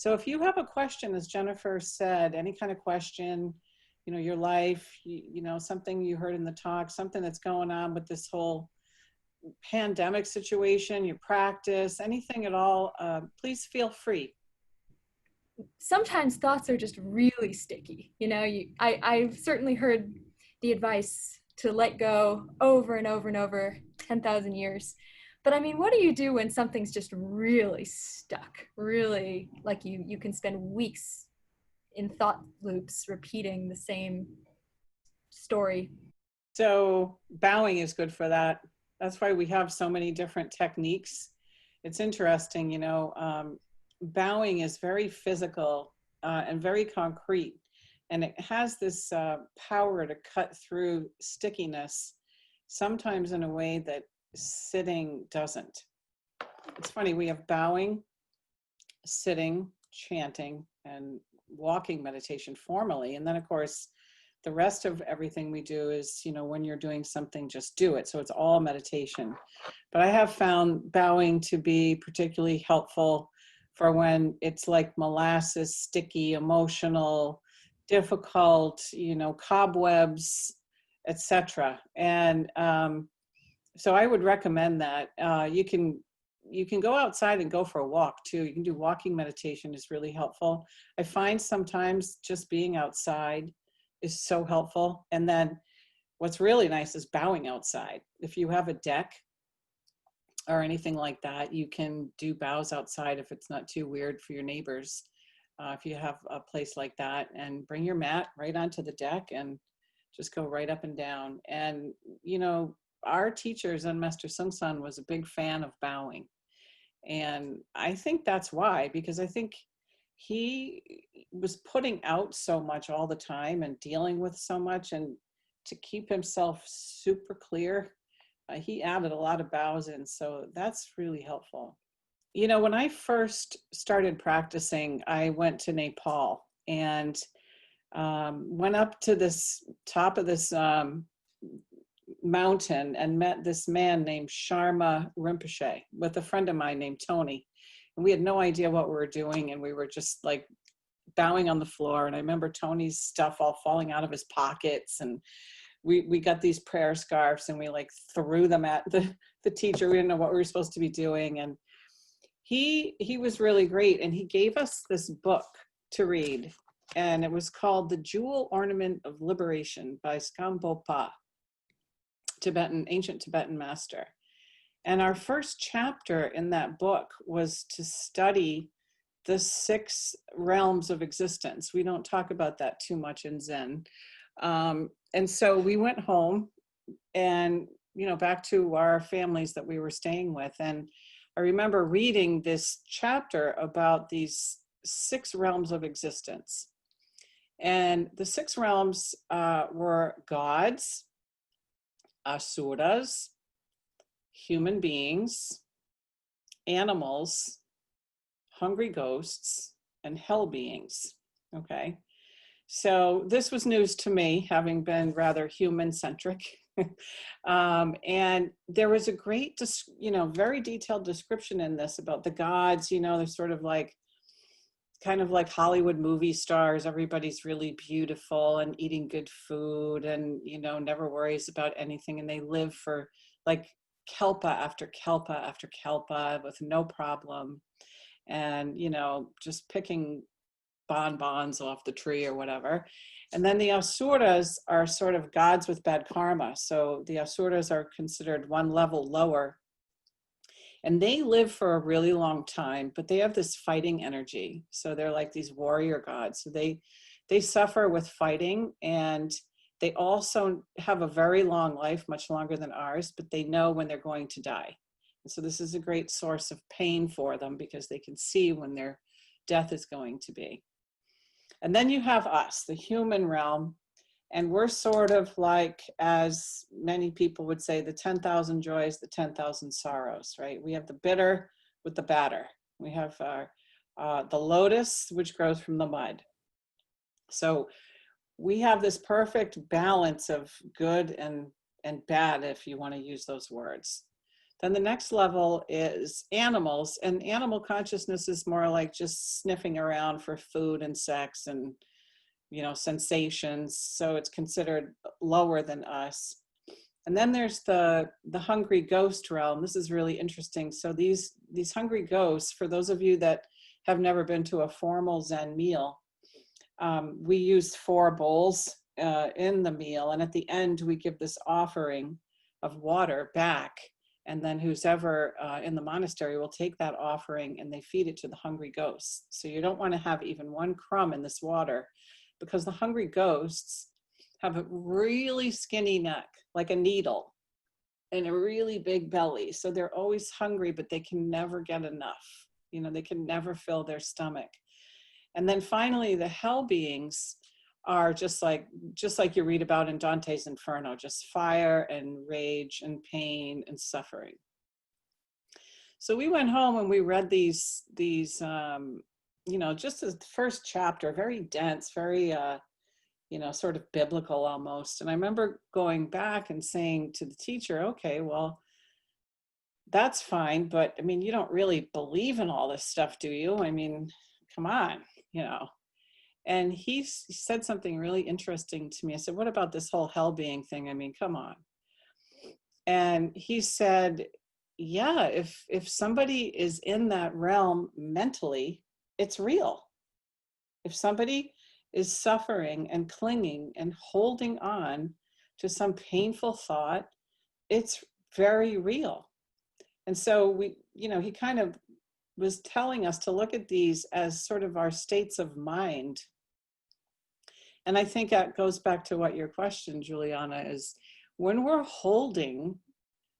So if you have a question, as Jennifer said, any kind of question, you know, your life, you know, something you heard in the talk, something that's going on with this whole pandemic situation, your practice, anything at all, please feel free. Sometimes thoughts are just really sticky. You know, I've certainly heard the advice to let go over and over and over 10,000 years. But I mean, what do you do when something's just really stuck? Really, like you can spend weeks in thought loops repeating the same story. So bowing is good for that. That's why we have so many different techniques. It's interesting, you know, bowing is very physical and very concrete, and it has this power to cut through stickiness, sometimes in a way that sitting doesn't. It's funny, we have bowing, sitting, chanting, and walking meditation formally, and then of course the rest of everything we do is, you know, when you're doing something, just do it. So it's all meditation. But I have found bowing to be particularly helpful for when it's like molasses, sticky, emotional, difficult, you know, cobwebs, etc. And so I would recommend that. You can go outside and go for a walk too. You can do walking meditation is really helpful. I find sometimes just being outside is so helpful. And then what's really nice is bowing outside. If you have a deck or anything like that, you can do bows outside if it's not too weird for your neighbors. If you have a place like that, and bring your mat right onto the deck and just go right up and down. And, you know, our teacher, Zen Master Sung was a big fan of bowing. And I think that's why, because I think he was putting out so much all the time and dealing with so much, and to keep himself super clear, he added a lot of bows in. So that's really helpful. You know, when I first started practicing, I went to Nepal and went up to this top of this mountain and met this man named Sharma Rinpoche with a friend of mine named Tony. And we had no idea what we were doing, and we were just like bowing on the floor. And I remember Tony's stuff all falling out of his pockets, and we got these prayer scarves and we like threw them at the teacher. We didn't know what we were supposed to be doing. And he was really great, and he gave us this book to read, and it was called The Jewel Ornament of Liberation by Skam Pa, ancient Tibetan master. And our first chapter in that book was to study the 6 realms of existence. We don't talk about that too much in Zen. And so we went home and, you know, back to our families that we were staying with. And I remember reading this chapter about these 6 realms of existence. And the 6 realms were gods, asuras, human beings, animals, hungry ghosts, and hell beings. Okay. So this was news to me, having been rather human-centric. And there was a great, you know, very detailed description in this about the gods. You know, they're sort of like, kind of like Hollywood movie stars. Everybody's really beautiful and eating good food and, you know, never worries about anything. And they live for like kalpa after kalpa after kalpa with no problem. And, you know, just picking bonbons off the tree or whatever. And then the asuras are sort of gods with bad karma. So the asuras are considered one level lower. And they live for a really long time, but they have this fighting energy. So they're like these warrior gods. So they suffer with fighting, and they also have a very long life, much longer than ours, but they know when they're going to die. And so this is a great source of pain for them, because they can see when their death is going to be. And then you have us, the human realm, and we're sort of like, as many people would say, the 10,000 joys, the 10,000 sorrows, right? We have the bitter with the batter. We have the lotus, which grows from the mud. So we have this perfect balance of good and bad, if you want to use those words. Then the next level is animals, and animal consciousness is more like just sniffing around for food and sex and, you know, sensations. So it's considered lower than us. And then there's the hungry ghost realm. This is really interesting. So these hungry ghosts, for those of you that have never been to a formal Zen meal, we use 4 bowls in the meal, and at the end we give this offering of water back, and then who's ever in the monastery will take that offering and they feed it to the hungry ghosts. So you don't want to have even one crumb in this water, because the hungry ghosts have a really skinny neck, like a needle, and a really big belly. So they're always hungry, but they can never get enough. You know, they can never fill their stomach. And then finally, the hell beings are just like you read about in Dante's Inferno, just fire and rage and pain and suffering. So we went home and we read these you know, just as the first chapter, very dense, very you know, sort of biblical almost. And I remember going back and saying to the teacher, okay, well, that's fine, but I mean, you don't really believe in all this stuff, do you? I mean, come on, you know. And he said something really interesting to me. I said, what about this whole hell being thing? I mean, come on. And he said, yeah, if somebody is in that realm mentally, it's real. If somebody is suffering and clinging and holding on to some painful thought, it's very real. And so we, you know, he kind of was telling us to look at these as sort of our states of mind. And I think that goes back to what your question, Juliana, is when we're holding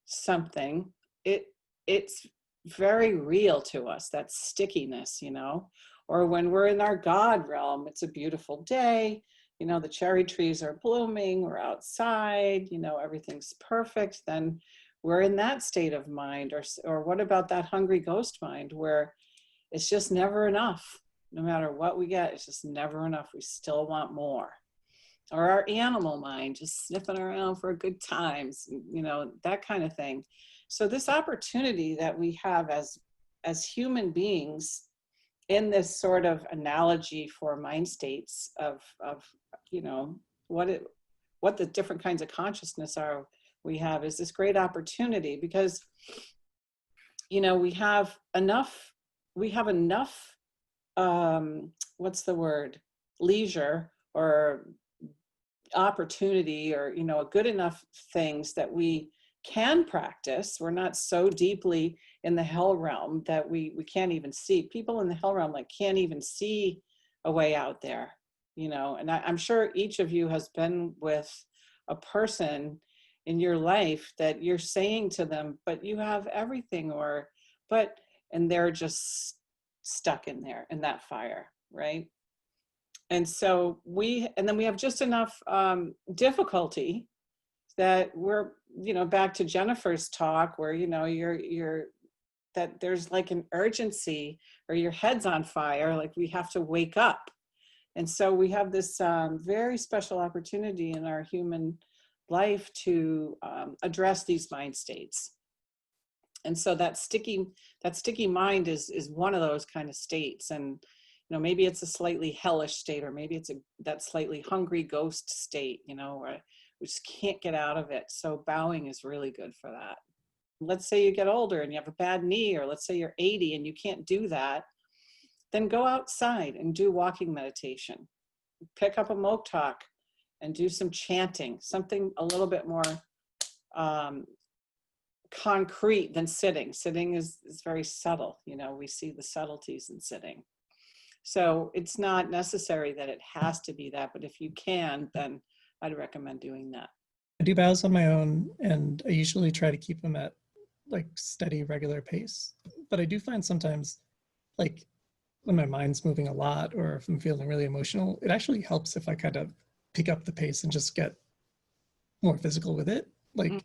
something, it's very real to us, that stickiness, you know. Or when we're in our God realm, it's a beautiful day, you know, the cherry trees are blooming, we're outside, you know, everything's perfect, then we're in that state of mind. Or what about that hungry ghost mind where it's just never enough? No matter what we get, it's just never enough. We still want more. Or our animal mind, just sniffing around for good times, you know, that kind of thing. So this opportunity that we have as human beings in this sort of analogy for mind states of you know, what the different kinds of consciousness are we have, is this great opportunity, because, you know, we have enough what's the word, leisure or opportunity, or, you know, good enough things that we can practice. We're not so deeply in the hell realm that we can't even see. People in the hell realm like can't even see a way out there, you know. And I'm sure each of you has been with a person in your life that you're saying to them, but you have everything, and they're just stuck in there in that fire, right? And so then we have just enough difficulty that we're, you know, back to Jennifer's talk where, you know, you're that there's like an urgency, or your head's on fire, like we have to wake up. And so we have this very special opportunity in our human life to address these mind states. And so that sticky mind is one of those kind of states. And, you know, maybe it's a slightly hellish state, or maybe it's that slightly hungry ghost state, you know, where we just can't get out of it. So bowing is really good for that. Let's say you get older and you have a bad knee, or let's say you're 80 and you can't do that, then go outside and do walking meditation. Pick up a moktak and do some chanting, something a little bit more concrete than sitting. Sitting is very subtle, you know, we see the subtleties in sitting. So it's not necessary that it has to be that, but if you can, then I'd recommend doing that. I do bows on my own, and I usually try to keep them at like steady, regular pace. But I do find sometimes, like when my mind's moving a lot, or if I'm feeling really emotional, it actually helps if I kind of pick up the pace and just get more physical with it. Like,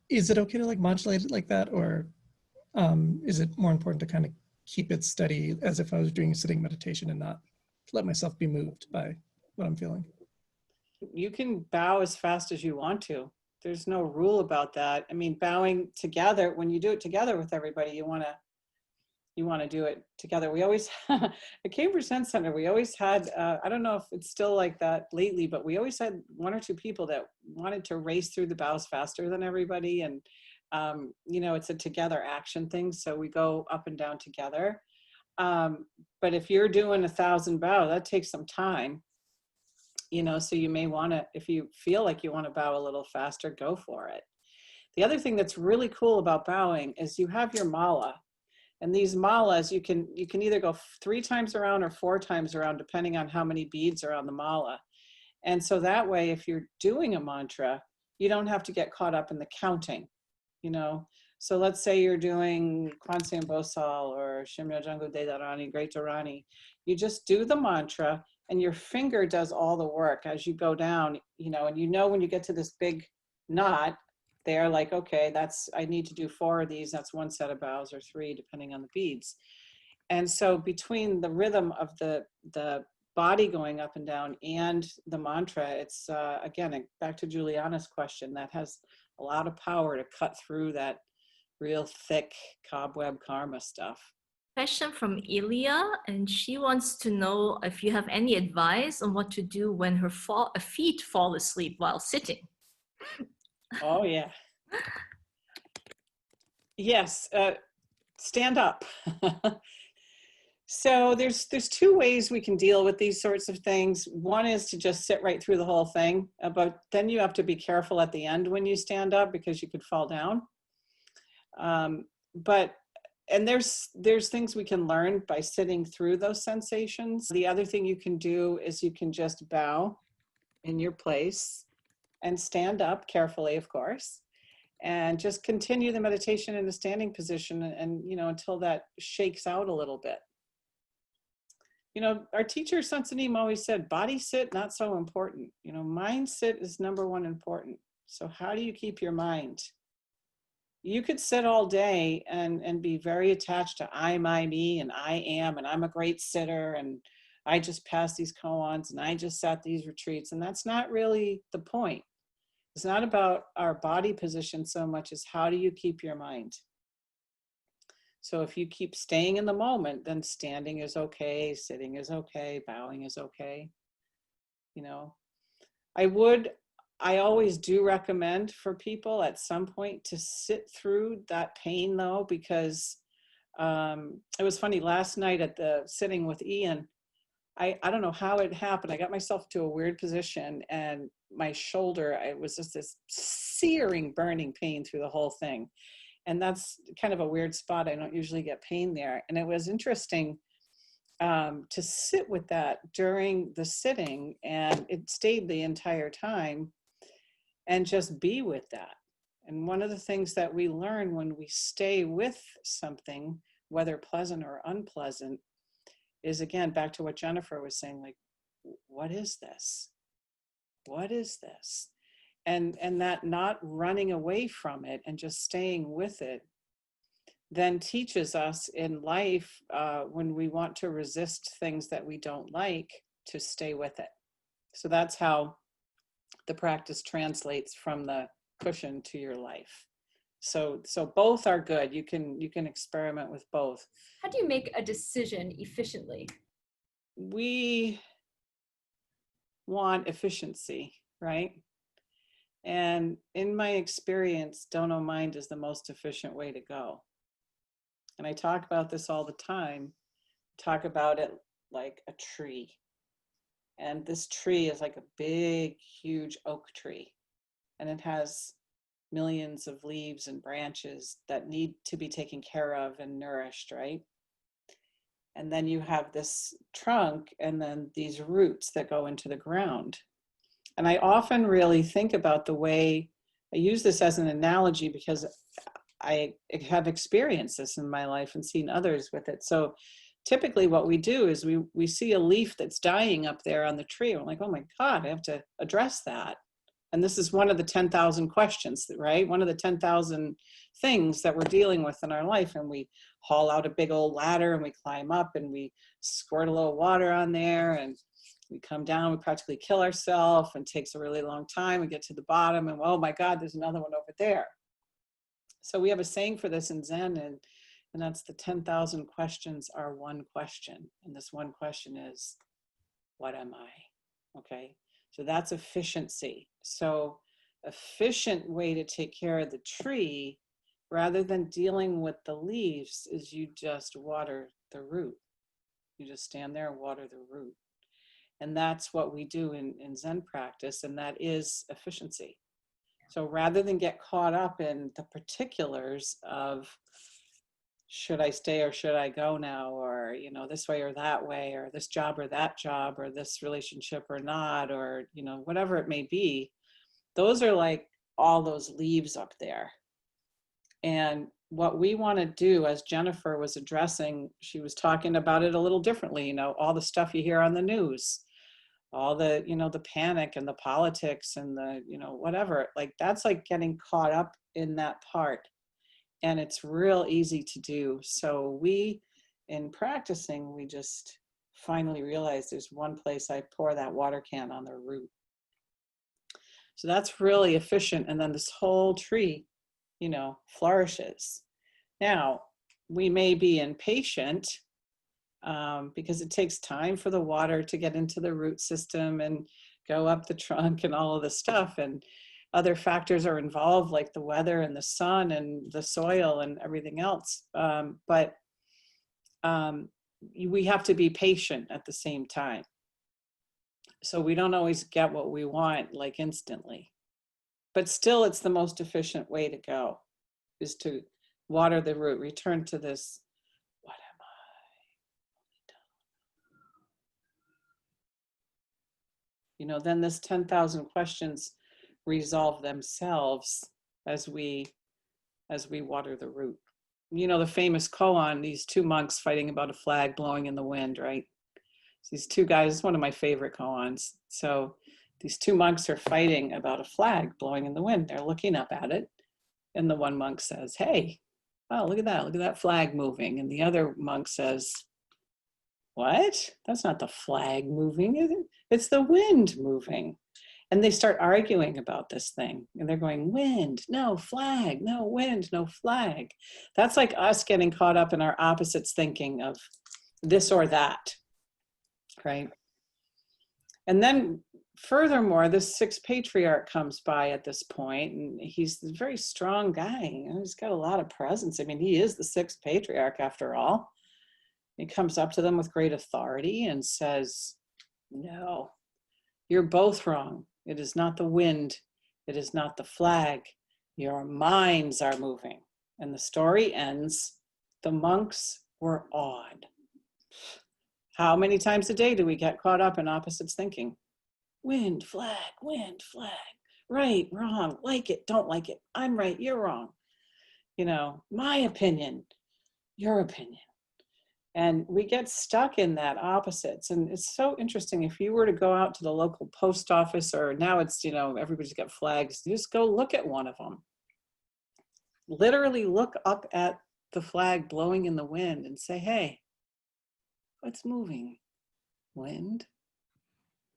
is it okay to like modulate it like that, or is it more important to kind of keep it steady as if I was doing a sitting meditation and not let myself be moved by what I'm feeling? You can bow as fast as you want to. there's no rule about that. I mean, bowing together, when you do it together with everybody, you want to do it together. We always, at Cambridge Zen Center, we always had, I don't know if it's still like that lately, but we always had one or two people that wanted to race through the bows faster than everybody. And, you know, it's a together action thing. So we go up and down together. But if you're doing 1,000 bow, that takes some time, you know, so you may want to, if you feel like you want to bow a little faster, go for it. The other thing that's really cool about bowing is you have your mala. And these malas, you can either go 3 times around or 4 times around, depending on how many beads are on the mala. And so that way, if you're doing a mantra, you don't have to get caught up in the counting, you know. So let's say you're doing Kwanseum Bosal or Shimyo Janggu De Dharani, Great Dharani. You just do the mantra and your finger does all the work as you go down, you know, and you know when you get to this big knot, they're like, okay, I need to do 4 of these. That's 1 set of bows or 3, depending on the beads. And so between the rhythm of the body going up and down and the mantra, it's, again, back to Juliana's question, that has a lot of power to cut through that real thick cobweb karma stuff. Question from Ilya, and she wants to know if you have any advice on what to do when her feet fall asleep while sitting. Oh, yeah. Yes, stand up. So there's 2 ways we can deal with these sorts of things. One is to just sit right through the whole thing, but then you have to be careful at the end when you stand up because you could fall down. And there's things we can learn by sitting through those sensations. The other thing you can do is you can just bow in your place and stand up carefully, of course, and just continue the meditation in a standing position and you know, until that shakes out a little bit. You know, our teacher, Sansanim, always said, body sit, not so important. You know, mind sit is number 1 important. So how do you keep your mind? You could sit all day and be very attached to I, my, me, and I am, and I'm a great sitter, and I just passed these koans, and I just sat these retreats, and that's not really the point. It's not about our body position so much as how do you keep your mind? So if you keep staying in the moment, then standing is okay, sitting is okay, bowing is okay. You know, I always do recommend for people at some point to sit through that pain though, because it was funny last night at the sitting with Ian, I don't know how it happened. I got myself to a weird position and my shoulder, it was just this searing, burning pain through the whole thing. And that's kind of a weird spot. I don't usually get pain there. And it was interesting to sit with that during the sitting, and it stayed the entire time, and just be with that. And one of the things that we learn when we stay with something, whether pleasant or unpleasant, is again, back to what Jennifer was saying, like, what is this? What is this? And that not running away from it and just staying with it then teaches us in life when we want to resist things that we don't like to stay with it. So that's how the practice translates from the cushion to your life. So both are good. You can experiment with both. How do you make a decision efficiently? We want efficiency, right? And in my experience, dono mind is the most efficient way to go. And I talk about this all the time. Talk about it like a tree. And this tree is like a big, huge oak tree. And it has millions of leaves and branches that need to be taken care of and nourished, right? And then you have this trunk and then these roots that go into the ground. And I often really think about the way, I use this as an analogy because I have experienced this in my life and seen others with it. So typically what we do is we see a leaf that's dying up there on the tree. We're like, oh my God, I have to address that. And this is one of the 10,000 questions, right? One of the 10,000 things that we're dealing with in our life. And we haul out a big old ladder and we climb up and we squirt a little water on there and We come down, we practically kill ourselves, and it takes a really long time. We get to the bottom, and oh my God, there's another one over there. So we have a saying for this in Zen, and that's the 10,000 questions are one question. And this one question is, what am I? Okay, so that's efficiency. So efficient way to take care of the tree, rather than dealing with the leaves, is you just water the root. You just stand there and water the root. And that's what we do in Zen practice, and that is efficiency. So rather than get caught up in the particulars of, should I stay or should I go now, or, you know, this way or that way, or this job or that job, or this relationship or not, or, you know, whatever it may be, those are like all those leaves up there. And what we want to do, as Jennifer was addressing, she was talking about it a little differently, you know, all the stuff you hear on the news, all the, you know, the panic and the politics and the, you know, whatever, like that's like getting caught up in that part. And it's real easy to do. So we, in practicing, we just finally realized there's one place I pour that water can on the root. So that's really efficient. And then this whole tree, you know, flourishes. Now, we may be impatient because it takes time for the water to get into the root system and go up the trunk and all of the stuff. And other factors are involved, like the weather and the sun and the soil and everything else. But we have to be patient at the same time. So we don't always get what we want like instantly. But still, it's the most efficient way to go, is to water the root, return to this, what am I? You know, then this 10,000 questions resolve themselves as we water the root. You know, the famous koan, these two monks fighting about a flag blowing in the wind, right? These two guys, one of my favorite koans. So these two monks are fighting about a flag blowing in the wind. They're looking up at it. And the one monk says, hey, oh, look at that flag moving. And the other monk says, what? That's not the flag moving. It's the wind moving. And they start arguing about this thing. And they're going, wind, no flag, no wind, no flag. That's like us getting caught up in our opposites thinking of this or that, right? And then furthermore, this sixth patriarch comes by at this point, and he's a very strong guy. You know, he's got a lot of presence. I mean, he is the sixth patriarch after all. He comes up to them with great authority and says, no, you're both wrong. It is not the wind. It is not the flag. Your minds are moving. And the story ends, the monks were awed. How many times a day do we get caught up in opposites thinking? Wind, flag, right, wrong, like it, don't like it, I'm right, you're wrong. You know, my opinion, your opinion. And we get stuck in that opposites. And it's so interesting. If you were to go out to the local post office, or now it's, you know, everybody's got flags, you just go look at one of them. Literally look up at the flag blowing in the wind and say, hey, what's moving? Wind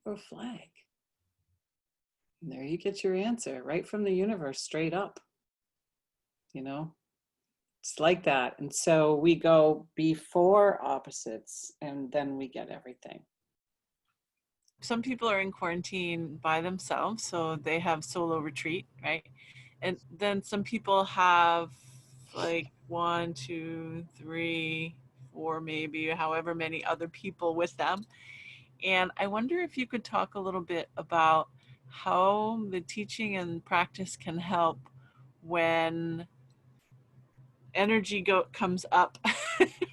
or flag? And there you get your answer right from the universe, straight up. You know, it's like that. And so we go before opposites, and then we get everything. Some people are in quarantine by themselves, so they have solo retreat, right? And then some people have like 1, 2, 3, 4, maybe however many other people with them. And I wonder if you could talk a little bit about how the teaching and practice can help when energy comes up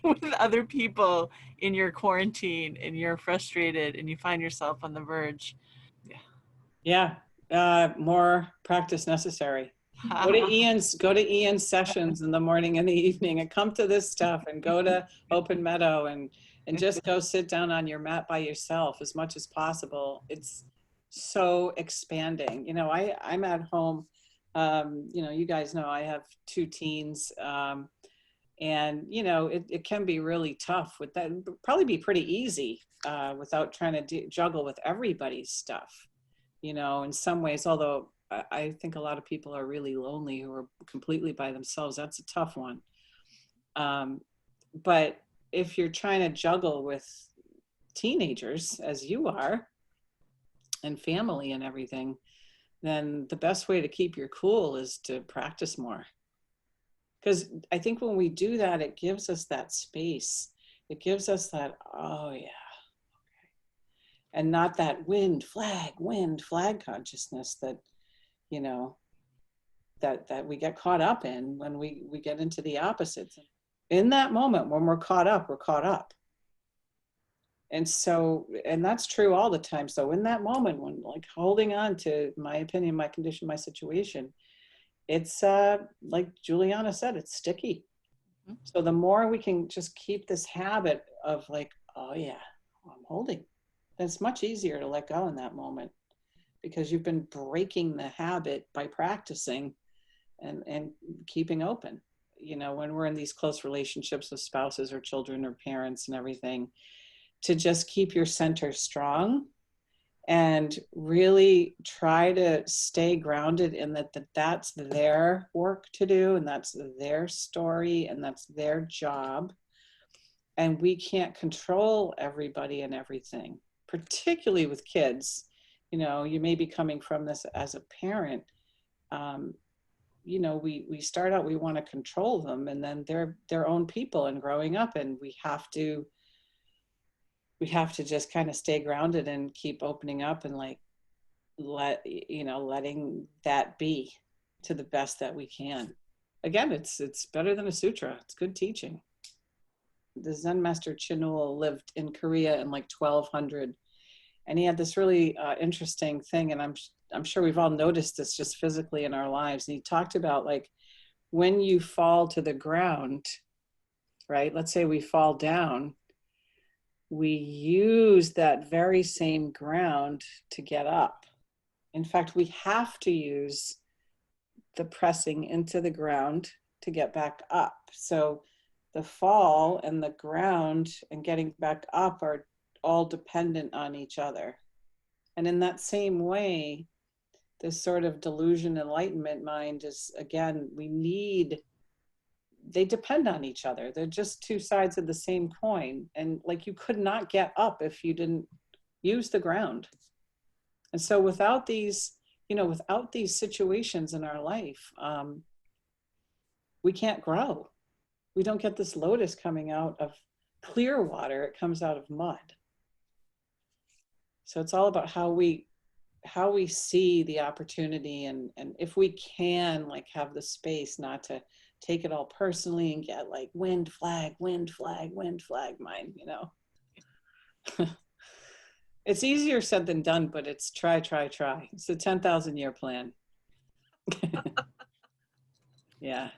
with other people in your quarantine and you're frustrated and you find yourself on the verge. Yeah, more practice necessary. Go to Ian's sessions in the morning and the evening, and come to this stuff, and go to Open Meadow and just go sit down on your mat by yourself as much as possible. It's so expanding. You know, I'm at home. You know, you guys know I have 2 teens, and you know, it can be really tough with that. It'd probably be pretty easy without trying to juggle with everybody's stuff. You know, in some ways, although I think a lot of people are really lonely who are completely by themselves. That's a tough one. But if you're trying to juggle with teenagers, as you are, and family and everything, then the best way to keep your cool is to practice more. Because I think when we do that, it gives us that space. It gives us that, oh yeah, and not that wind flag consciousness that, you know, that we get caught up in when we get into the opposites. In that moment when we're caught up, we're caught up. And so, and that's true all the time. So in that moment when like holding on to my opinion, my condition, my situation, it's like Juliana said, it's sticky. So the more we can just keep this habit of like, oh yeah, I'm holding, then it's much easier to let go in that moment, because you've been breaking the habit by practicing and keeping open. You know, when we're in these close relationships with spouses or children or parents and everything, to just keep your center strong and really try to stay grounded in that's their work to do, and that's their story, and that's their job. And we can't control everybody and everything, particularly with kids. You know, you may be coming from this as a parent. You know, we start out, we want to control them, and then they're their own people and growing up, and we have to just kind of stay grounded and keep opening up and like letting that be to the best that we can. Again, it's better than a sutra. It's good teaching. The Zen Master Chinul lived in Korea in like 1200, and he had this really interesting thing, and I'm sure we've all noticed this just physically in our lives. And he talked about like when you fall to the ground, right? Let's say we fall down, we use that very same ground to get up. In fact, we have to use the pressing into the ground to get back up. So the fall and the ground and getting back up are all dependent on each other. And in that same way, this sort of delusion enlightenment mind is, again, they depend on each other. They're just two sides of the same coin. And like you could not get up if you didn't use the ground. And so without these situations in our life, we can't grow. We don't get this lotus coming out of clear water. It comes out of mud. So it's all about how we see the opportunity, and if we can like have the space not to take it all personally and get like wind flag mind, you know. It's easier said than done, but it's try. It's a 10,000 year plan. Yeah.